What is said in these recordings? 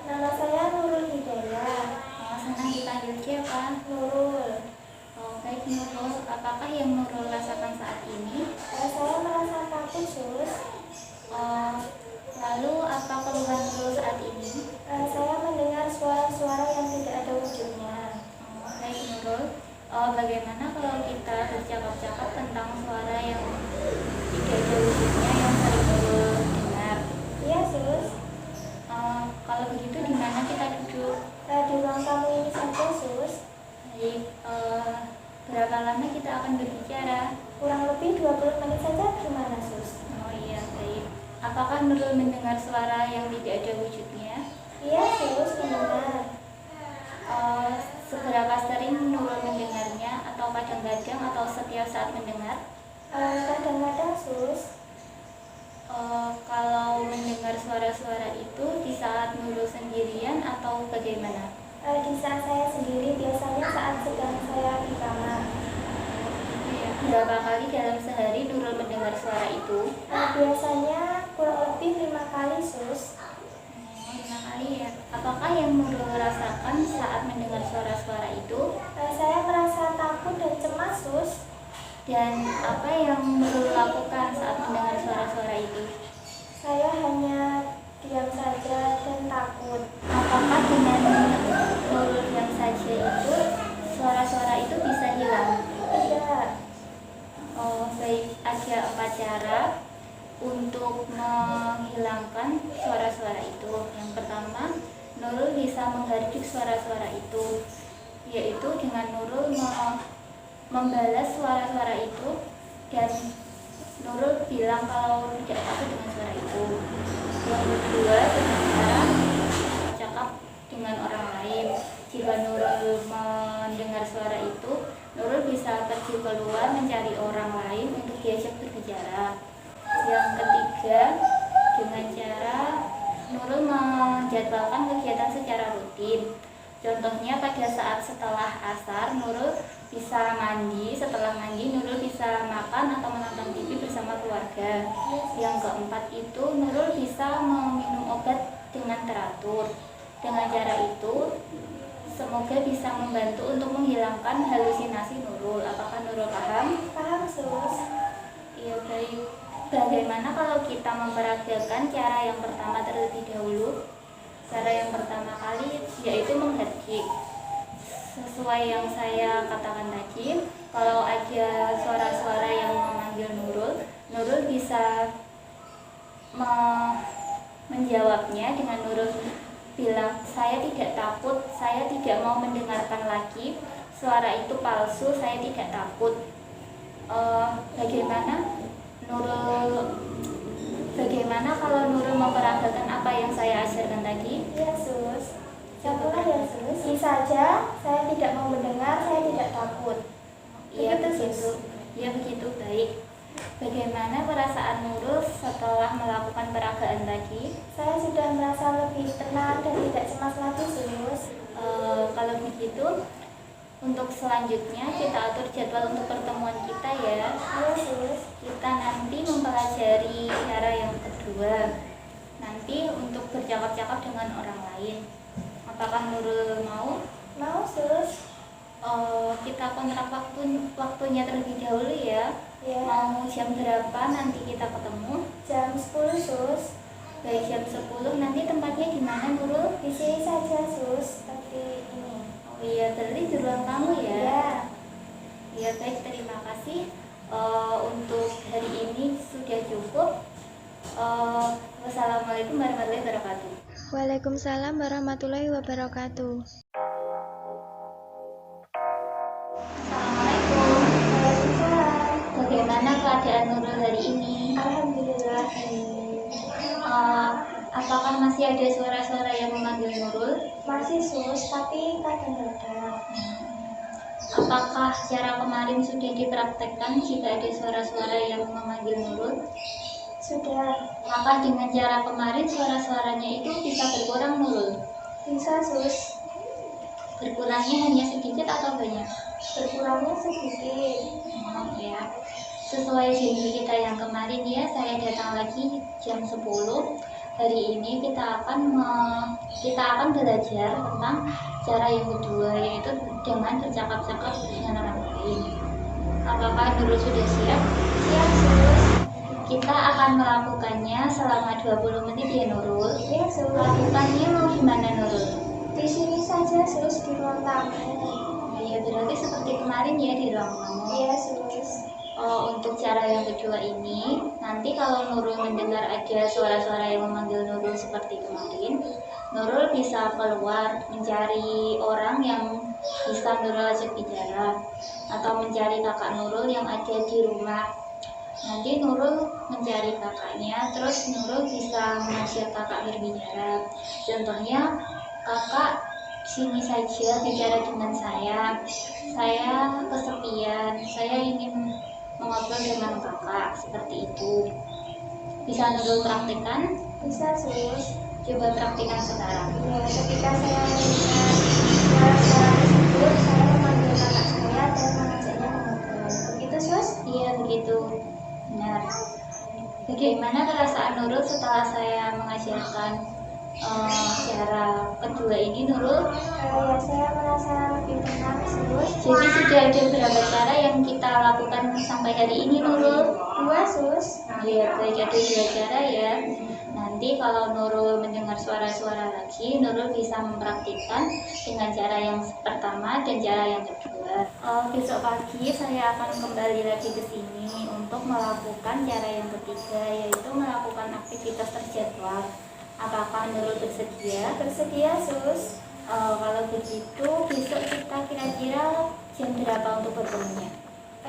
Nama saya Nurul Hidayah. Senang dipanggil siapa? Nurul. Baik Nurul, apakah yang Nurul rasakan saat ini? Saya merasa takut, Sus. Lalu apa keluhan Nurul saat ini? Saya mendengar suara-suara yang tidak ada wujudnya. Baik Nurul, bagaimana kalau kita bercakap-cakap tentang suara yang tidak ada wujudnya yang sering Nurul dengar? Iya, Sus. Kalau begitu di mana kita duduk? Di ruang tamu ini saja, Sus. Baik, berapa lama kita akan berbicara? Kurang lebih 20 menit saja, gimana, Sus? Oh iya, baik. Apakah Nurul mendengar suara yang tidak ada wujudnya? Iya, Sus, mendengar. Seberapa sering Nurul mendengarnya, atau kadang-kadang atau setiap saat mendengar? Kadang-kadang, Sus. Kalau mendengar suara-suara itu di saat Nurul sendirian atau bagaimana? Di saat saya sendiri, biasanya saat sedang saya di kamar. Berapa kali dalam sehari Nurul mendengar suara itu? Biasanya kurang lebih 5 kali, Sus. 5 kali ya. Apakah yang Nurul rasakan saat mendengar suara-suara itu? Saya merasa takut dan cemas, Sus. Dan apa yang Nurul lakukan saat mendengar suara-suara itu? Saya hanya diam saja dan takut. Apakah dengan Nurul diam saja itu, suara-suara itu bisa hilang? Tidak. Oh, baik. Ada 4 cara untuk menghilangkan suara-suara itu. Yang pertama, Nurul bisa menghardik suara-suara itu, yaitu dengan Nurul membalas suara-suara itu dan Nurul bilang kalau tidak takut dengan suara itu. Yang kedua, dengan cara cakap dengan orang lain. Jika Nurul mendengar suara itu, Nurul bisa pergi keluar mencari orang lain untuk diajak berbicara. Yang ketiga, dengan cara Nurul menjadwalkan kegiatan secara rutin. Contohnya pada saat setelah asar, Nurul bisa mandi. Setelah mandi, Nurul bisa makan atau menonton TV bersama keluarga. Yang keempat itu, Nurul bisa meminum obat dengan teratur. Dengan cara itu, semoga bisa membantu untuk menghilangkan halusinasi Nurul. Apakah Nurul paham? Paham, Sus. Iya, baik. Bagaimana kalau kita memperagakan cara yang pertama terlebih dahulu? Cara yang pertama kali yaitu menghardik. Sesuai yang saya katakan tadi, kalau ada suara-suara yang memanggil Nurul, Nurul bisa menjawabnya dengan Nurul bilang, saya tidak takut, saya tidak mau mendengarkan lagi, suara itu palsu, saya tidak takut. Bagaimana kalau Nurul memperagakan apa yang saya ajarkan tadi? Iya, Sus. Contohnya ya, Sus. Bisa saja, saya tidak mau mendengar, saya tidak takut. Iya, Begitu, begitu. Sus. Iya, begitu, baik. Bagaimana perasaan Nurul setelah melakukan peragaan tadi? Saya sudah merasa lebih tenang dan tidak cemas lagi, Sus. Kalau begitu, untuk selanjutnya kita atur jadwal untuk pertemuan kita ya. Iya, Sus. Kita nanti mempelajari cara yang kedua. Nanti untuk bercakap-cakap dengan orang lain. Apakah Nurul mau? Mau, Sus. Kita kontrak waktunya terlebih dahulu ya. Ya. Mau jam berapa nanti kita ketemu? Jam 10, Sus. Baik, jam 10. Nanti tempatnya di mana Nurul? Di sini saja, Sus. Seperti ini. Oh iya, berarti di ruang tamu ya? Ya. Ya, baik, terima kasih. Untuk hari ini sudah cukup. Wassalamualaikum warahmatullahi wabarakatuh. Waalaikumsalam warahmatullahi wabarakatuh. Assalamualaikum. Waalaikumsalam. Bagaimana keadaan Nurul hari ini? Alhamdulillah. Apakah masih ada suara-suara yang memanggil Nurul? Masih, Sus, tapi kadang-kadang. Apakah cara kemarin sudah dipraktekkan jika ada suara-suara yang memanggil Nurul? Sudah. Maka dengan cara kemarin suara-suaranya itu bisa berkurang Nurul? Bisa, Sus. Berkurangnya hanya sedikit atau banyak? Berkurangnya sedikit. Ya. Sesuai janji kita yang kemarin ya, saya datang lagi jam 10. Hari ini kita akan belajar tentang cara yang kedua, yaitu dengan bercakap-cakap dengan orang lain. Apakah Nurul sudah siap? Siap, Sus. Kita akan melakukannya selama 20 menit ya Nurul. Iya, Sus. Lakukannya mau gimana Nurul? Di sini saja, Sus, di ruang tamu. Nah, ya berarti seperti kemarin ya di ruang tamu. Iya, Sus. Untuk cara yang kedua ini, nanti kalau Nurul mendengar ada suara-suara yang memanggil Nurul seperti kemarin, Nurul bisa keluar mencari orang yang bisa Nurul ajak bicara, atau mencari kakak Nurul yang ada di rumah. Nanti Nurul mencari kakaknya, terus Nurul bisa mengajak kakak berbicara. Contohnya, kakak sini saja bicara dengan saya kesepian, saya ingin mengobrol dengan kakak, seperti itu. Bisa Nurul praktikkan? Bisa, Sus. Coba praktikkan sekarang. Ya, ketika saya mendengar suara-suara tersebut, saya memanggil kakak saya dan mengajaknya mengobrol. Begitu, Sus? Iya, begitu. Benar. Bagaimana perasaan Nurul setelah saya mengajarkan cara kedua ini Nurul? Ya, saya merasa lebih tenang, Sus. Jadi sudah ada berapa cara yang kita lakukan sampai hari ini Nurul? 2, Sus. Ya, baik, ada 2 cara ya. Nanti kalau Nurul mendengar suara-suara lagi, Nurul bisa mempraktikkan dengan cara yang pertama dan cara yang kedua. Besok pagi saya akan kembali lagi ke sini untuk melakukan cara yang ketiga, yaitu melakukan aktivitas terjadwal. Apakah Nurul bersedia? Bersedia, Sus. Kalau begitu, besok kita kira-kira jam berapa untuk bertemunya?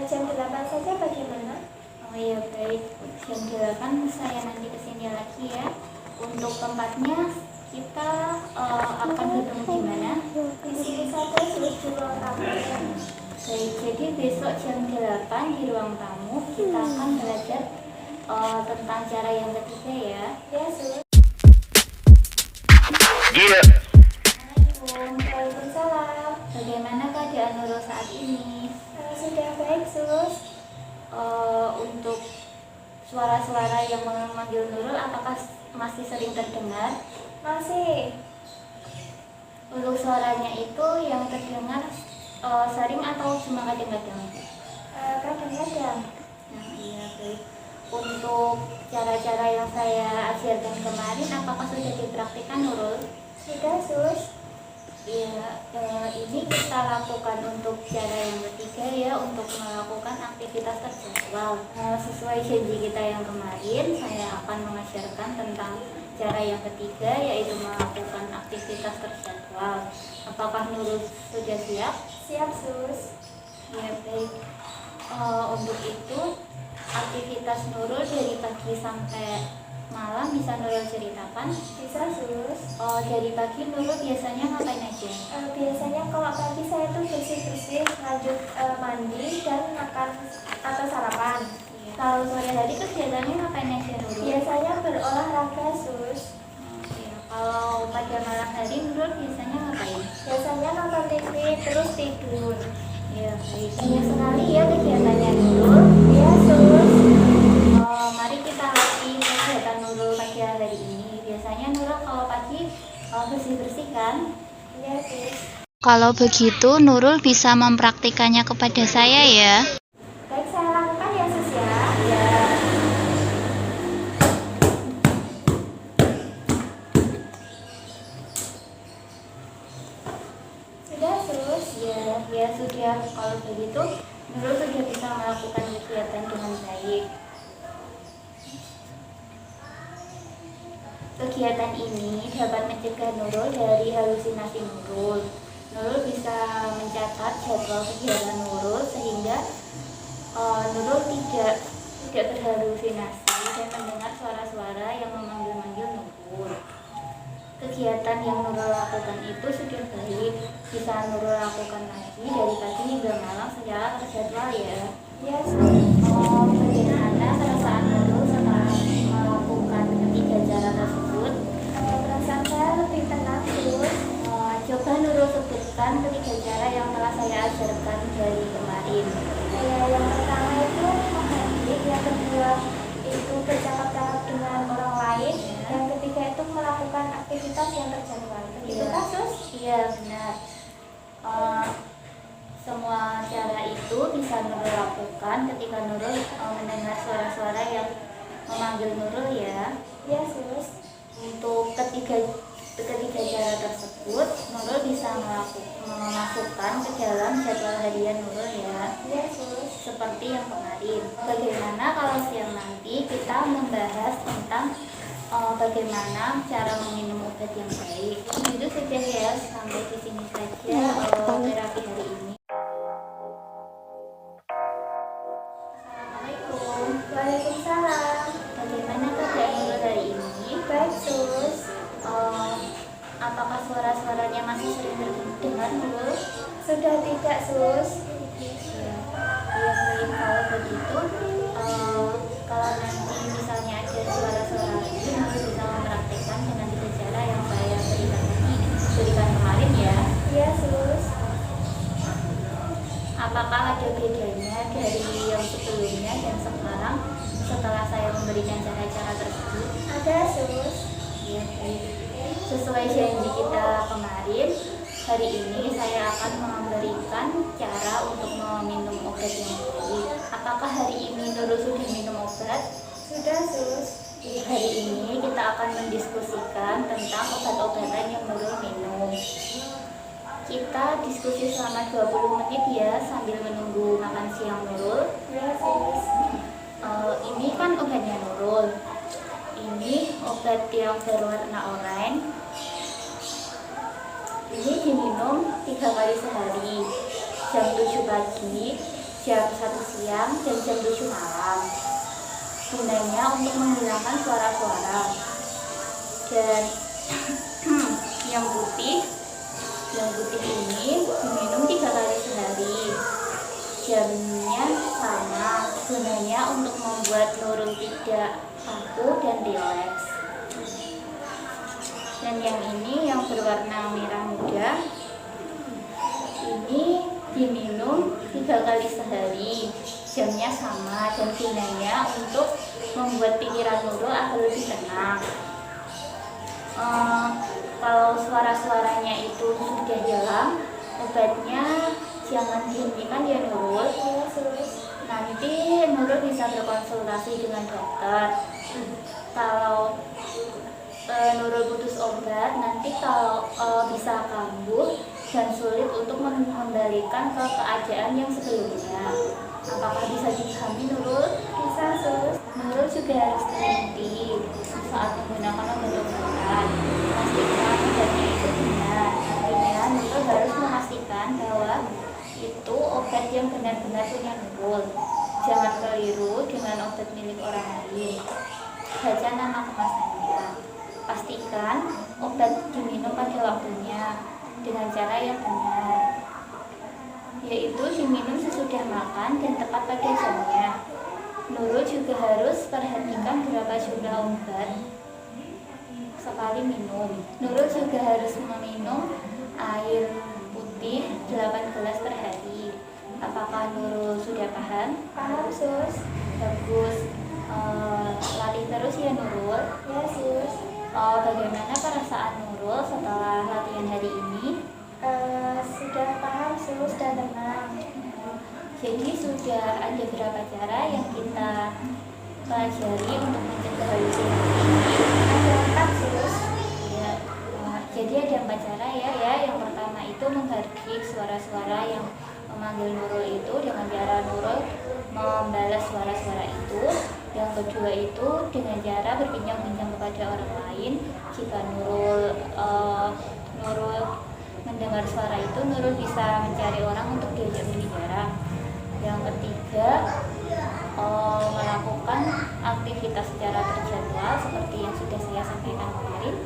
Jam 8 saja bagaimana? Oh iya, baik. Jam 8 saya nanti kesini lagi ya. Untuk tempatnya kita akan bertemu di mana? Di sini saja, Sus, di ruang tamu. Baik, jadi besok jam 8 di ruang tamu kita akan belajar tentang cara yang ketiga ya. Ya, Sus. Waalaikumsalam. Bagaimana keadaan Nurul saat ini? Sudah baik, Sus. Untuk suara-suara yang memanggil Nurul, apakah masih sering terdengar? Masih. Untuk suaranya itu yang terdengar sering atau cuma kadang-kadang? Kadang-kadang. Nah, iya, baik. Untuk cara-cara yang saya ajarkan kemarin, apakah sudah dipraktikkan Nurul? Sudah, Sus. Iya, ini kita lakukan untuk cara yang ketiga ya, untuk melakukan aktivitas terjadwal. Sesuai janji kita yang kemarin, saya akan mengajarkan tentang cara yang ketiga, yaitu melakukan aktivitas terjadwal. Apakah Nurul sudah siap? Siap, Sus. Ya, baik. Untuk itu, aktivitas Nurul dari pagi sampai malam bisa Nurul ceritakan? Bisa, Sus. Dari pagi Nurul biasanya ngapain aja? Biasanya kalau pagi saya tuh bersih-bersih, lanjut mandi dan makan atau sarapan. Iya. Kalau sore hari kegiatannya ngapain aja Nurul? Biasanya berolahraga, Sus. Iya. Kalau pada malam hari Nurul biasanya ngapain? Biasanya nonton TV terus tidur. Ya, baik. Banyak sekali ya kegiatannya Nurul. Iya, Sus. Mari kita latih kegiatan Nurul pagi hari ini. Biasanya Nurul kalau pagi bersih-bersih kan? Iya, Sus. Kalau begitu Nurul bisa mempraktikannya kepada saya ya. Baik, saya lakukan ya, Sus ya. Ya. Sudah, Sus. Ya sudah. Kalau begitu Nurul sudah bisa melakukan kegiatan dengan baik. Kegiatan ini dapat mencegah Nurul dari halusinasi Nurul. Nurul bisa mencatat jadwal kegiatan Nurul sehingga Nurul tidak berhalusinasi dan mendengar suara-suara yang memanggil-manggil Nurul. Kegiatan yang Nurul lakukan itu sudah baik, bisa Nurul lakukan lagi dari pagi hingga malam secara terjadwal ya. Iya, Sus. Bagaimana perasaan Nurul setelah melakukan ketiga cara tersebut? Perasaan saya lebih tenang, Sus. Coba Nurul sebutkan ketiga cara yang telah saya ajarkan dari kemarin. Yang pertama itu menghadir, yang kedua itu bercakap-cakap dengan orang lain, yang ketiga Iya benar. Eh, Semua cara itu bisa Nurul lakukan ketika Nurul mendengar suara-suara yang memanggil Nurul ya. Ya, sus. Untuk ketiga cara tersebut, Nurul bisa memasukkan ke dalam jadwal harian Nurul ya. Ya, sus. Seperti yang kemarin. Bagaimana kalau siang nanti kita membahas tentang bagaimana cara meminum obat yang baik. Itu saja ya, sampai di sini saja terapi hari ini. Assalamualaikum. Waalaikumsalam. Bagaimana keadaan Nurul hari ini? Baik, sus. Apakah suara-suaranya masih sering terdengar Nurul? Sudah tidak, sus. Ya, baik. Kalau begitu, kalau nanti misalnya ada suara-suara lagi, Nurul bisa mempraktekkan dengan 3 cara yang saya berikan kemarin ya. Ya, sus. Apakah ada bedanya dari yang sebelumnya dan sekarang setelah saya memberikan cara-cara tersebut? Ada, sus. Ya, baik. Sesuai janji kita kemarin, hari ini saya akan memberikan cara untuk meminum obat yang baik. Apakah hari ini Nurul sudah minum obat? Sudah, sus. Hari ini kita akan mendiskusikan tentang obat-obatan yang Nurul minum. Kita diskusi selama 20 menit ya, sambil menunggu makan siang Nurul. Ya, sus. Ini kan obatnya Nurul. Ini obat yang berwarna oranye. Ini diminum 3 kali sehari, jam 7 pagi, jam 1 siang, dan jam 7 malam. Gunanya untuk menghilangkan suara-suara. Dan yang putih ini diminum 3 kali sehari. Jamnya sama, gunanya untuk membuat Nurul tidak kaku dan rileks. Dan yang ini yang berwarna merah muda, ini diminum 3 kali sehari. Jamnya sama dan gunanya untuk membuat pikiran Nurul agar lebih tenang. Kalau suara-suaranya itu sudah hilang, obatnya jangan dihentikan ya Nurul. Ya, sus. Nanti Nurul bisa berkonsultasi dengan dokter. Kalau Nurul putus obat, nanti kalau bisa kambuh dan sulit untuk mengembalikan ke keadaan yang sebelumnya. Apakah bisa dipahami Nurul? Bisa, sus. Nurul juga harus teliti saat menggunakan obat-obatan. Pastikan obatnya itu benar. Artinya Nurul harus memastikan bahwa itu obat yang benar-benar punya Nurul. Jangan keliru dengan obat milik orang lain. Baca nama kemasannya. Pastikan obat diminum pada waktunya dengan cara yang benar, yaitu diminum sesudah makan dan tepat pada jamnya. Nurul juga harus perhatikan berapa jumlah obat sekali minum. Nurul juga harus meminum air putih 8 gelas per hari. Apakah Nurul sudah paham? Paham, sus. Bagus. Latih terus ya Nurul. Ya, sus. Bagaimana perasaan Nurul setelah latihan hari ini? Sudah paham, sus, dan tenang. Jadi sudah ada berapa cara yang kita pelajari untuk mencegah halusinasi? Ada 4, sus. Ya, jadi ada 4 cara ya. Yang pertama itu menghargai suara-suara yang memanggil Nurul itu dengan cara Nurul membalas suara-suara itu. Yang kedua itu dengan cara berbincang-bincang kepada orang lain. Jika Nurul mendengar suara itu, Nurul bisa mencari orang untuk diajak berbicara. Yang ketiga, melakukan aktivitas secara terjadwal seperti yang sudah saya sampaikan kemarin.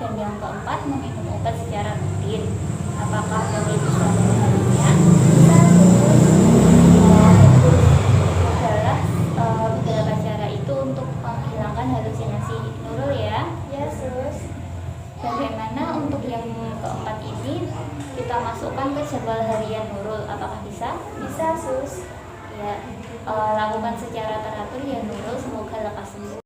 Dan yang keempat, meminum obat secara rutin. Apakah Nurul bisa memahaminya? Adalah beberapa cara itu untuk menghilangkan halusinasi Nurul ya. Ya, sus. Bagaimana untuk yang keempat ini kita masukkan ke jadwal harian Nurul? Apakah bisa? Bisa, sus. Ya, lakukan secara teratur ya Nurul. Semoga lekas sembuh.